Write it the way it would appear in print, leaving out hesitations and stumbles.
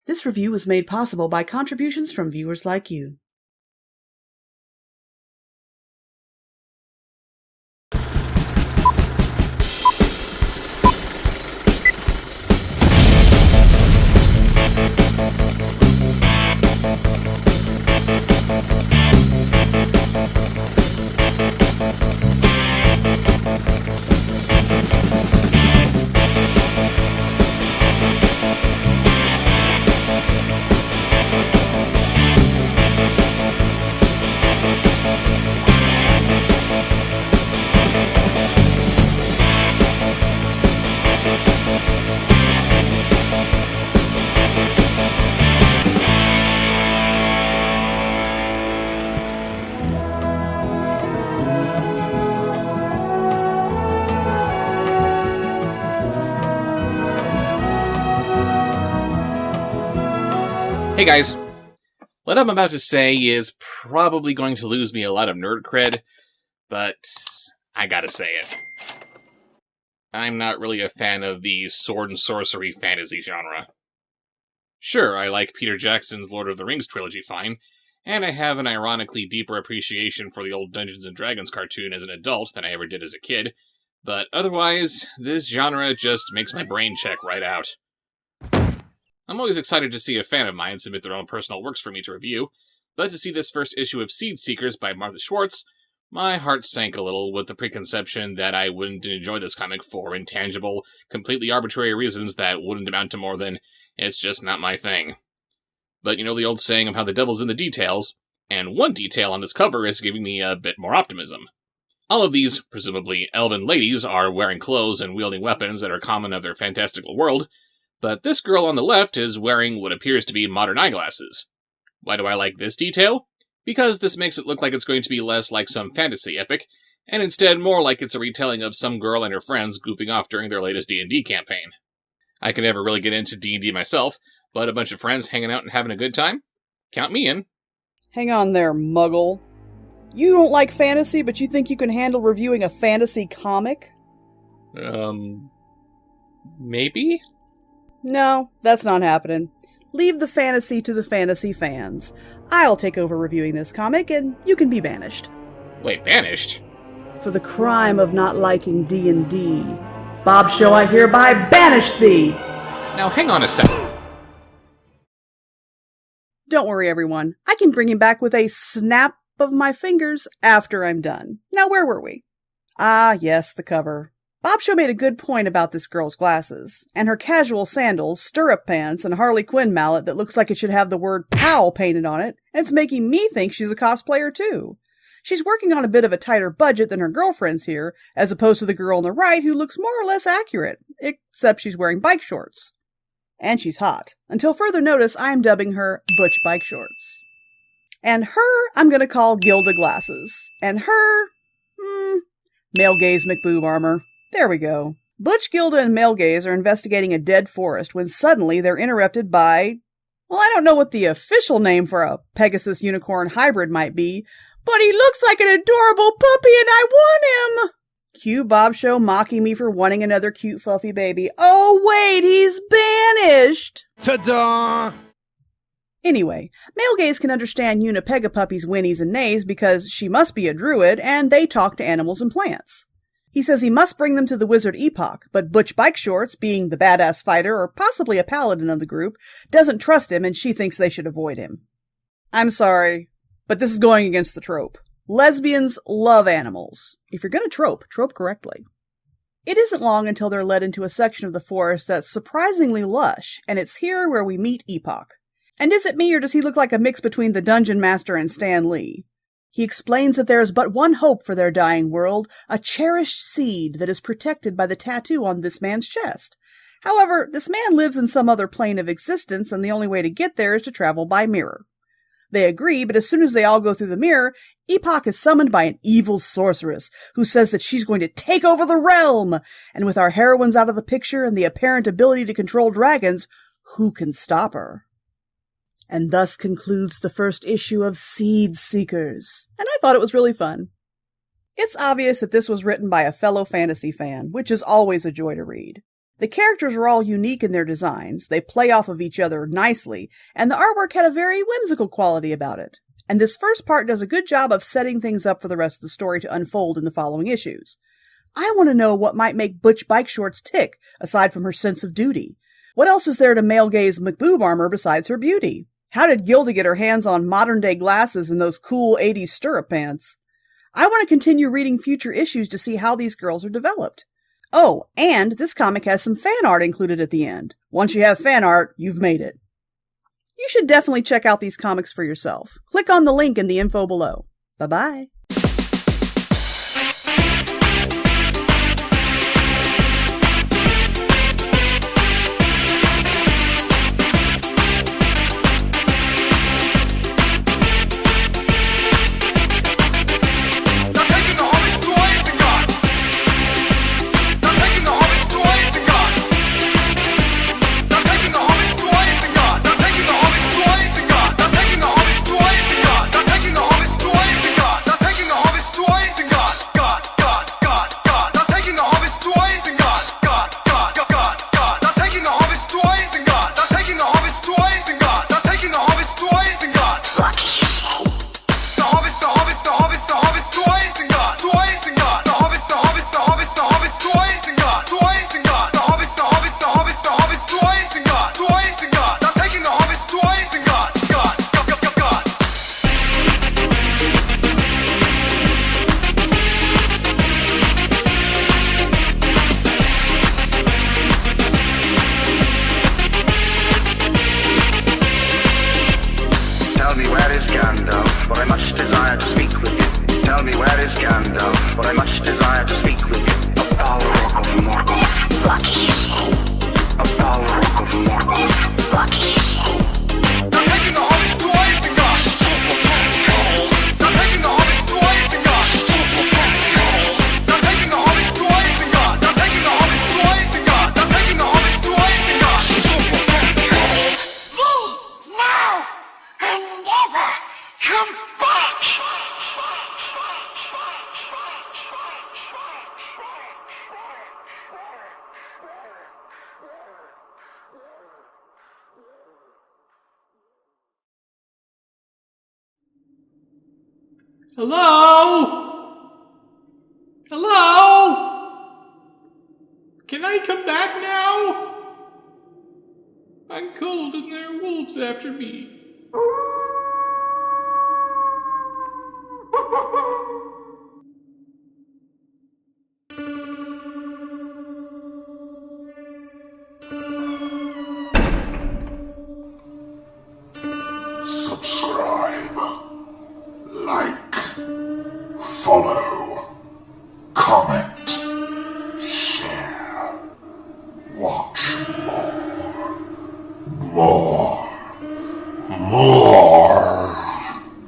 This review was made possible by contributions from viewers like you. Hey guys, what I'm about to say is probably going to lose me a lot of nerd cred, but I gotta say it. I'm not really a fan of the sword and sorcery fantasy genre. Sure, I like Peter Jackson's Lord of the Rings trilogy fine, and I have an ironically deeper appreciation for the old Dungeons & Dragons cartoon as an adult than I ever did as a kid, but otherwise, this genre just makes my brain check right out. I'm always excited to see a fan of mine submit their own personal works for me to review, but to see this first issue of Seed Seekers by Martha Schwartz, my heart sank a little with the preconception that I wouldn't enjoy this comic for intangible, completely arbitrary reasons that wouldn't amount to more than, it's just not my thing. But you know the old saying of how the devil's in the details, and one detail on this cover is giving me a bit more optimism. All of these, presumably elven ladies, are wearing clothes and wielding weapons that are common of their fantastical world, but this girl on the left is wearing what appears to be modern eyeglasses. Why do I like this detail? Because this makes it look like it's going to be less like some fantasy epic, and instead more like it's a retelling of some girl and her friends goofing off during their latest D&D campaign. I can never really get into D&D myself, but a bunch of friends hanging out and having a good time? Count me in. Hang on there, muggle. You don't like fantasy, but you think you can handle reviewing a fantasy comic? Maybe? No, that's not happening. Leave the fantasy to the fantasy fans. I'll take over reviewing this comic, and you can be banished. Wait, banished? For the crime of not liking D&D. Bob Show, I hereby banish thee! Now hang on a second. Don't worry, everyone. I can bring him back with a snap of my fingers after I'm done. Now, where were we? Ah, yes, the cover. Bob Show made a good point about this girl's glasses, and her casual sandals, stirrup pants, and Harley Quinn mallet that looks like it should have the word POW painted on it, and it's making me think she's a cosplayer too. She's working on a bit of a tighter budget than her girlfriends here, as opposed to the girl on the right who looks more or less accurate, except she's wearing bike shorts. And she's hot. Until further notice, I am dubbing her Butch Bike Shorts. And her, I'm gonna call Gilda Glasses. And her, Male Gaze McBoob Armor. There we go. Butch, Gilda, and Male Gaze are investigating a dead forest when suddenly they're interrupted by... Well, I don't know what the official name for a Pegasus Unicorn hybrid might be, but he looks like an adorable puppy and I want him! Cue Bob Show mocking me for wanting another cute fluffy baby. Oh wait, he's banished! Ta-da! Anyway, Male Gaze can understand Unipegapuppy's whinnies and nays because she must be a druid and they talk to animals and plants. He says he must bring them to the Wizard Epoch, but Butch Bike Shorts, being the badass fighter or possibly a paladin of the group, doesn't trust him and she thinks they should avoid him. I'm sorry, but this is going against the trope. Lesbians love animals. If you're gonna trope correctly. It isn't long until they're led into a section of the forest that's surprisingly lush, and it's here where we meet Epoch. And is it me, or does he look like a mix between the Dungeon Master and Stan Lee? He explains that there is but one hope for their dying world, a cherished seed that is protected by the tattoo on this man's chest. However, this man lives in some other plane of existence, and the only way to get there is to travel by mirror. They agree, but as soon as they all go through the mirror, Epoch is summoned by an evil sorceress who says that she's going to take over the realm. And with our heroines out of the picture and the apparent ability to control dragons, who can stop her? And thus concludes the first issue of Seed Seekers. And I thought it was really fun. It's obvious that this was written by a fellow fantasy fan, which is always a joy to read. The characters are all unique in their designs, they play off of each other nicely, and the artwork had a very whimsical quality about it. And this first part does a good job of setting things up for the rest of the story to unfold in the following issues. I want to know what might make Butch Bike Shorts tick, aside from her sense of duty. What else is there to male gaze McBoob armor besides her beauty? How did Gilda get her hands on modern-day glasses and those cool 80s stirrup pants? I want to continue reading future issues to see how these girls are developed. Oh, and this comic has some fan art included at the end. Once you have fan art, you've made it. You should definitely check out these comics for yourself. Click on the link in the info below. Bye-bye. But I much desire to speak with you. A Balrog of Morgoth. What did you say? A Balrog of Morgoth. What did you say? They're taking the hobbits to Isengard. Stupid fantods. They're taking the hobbits to Isengard. Stupid fantods. They're taking the hobbits to Isengard. They're taking the hobbits to Isengard. They're taking the hobbits to Isengard. Stupid fantods. Me, now, and never come back. Hello? Hello? Can I come back now? I'm cold and there are wolves after me. Subscribe, like, follow, comment, share, watch more.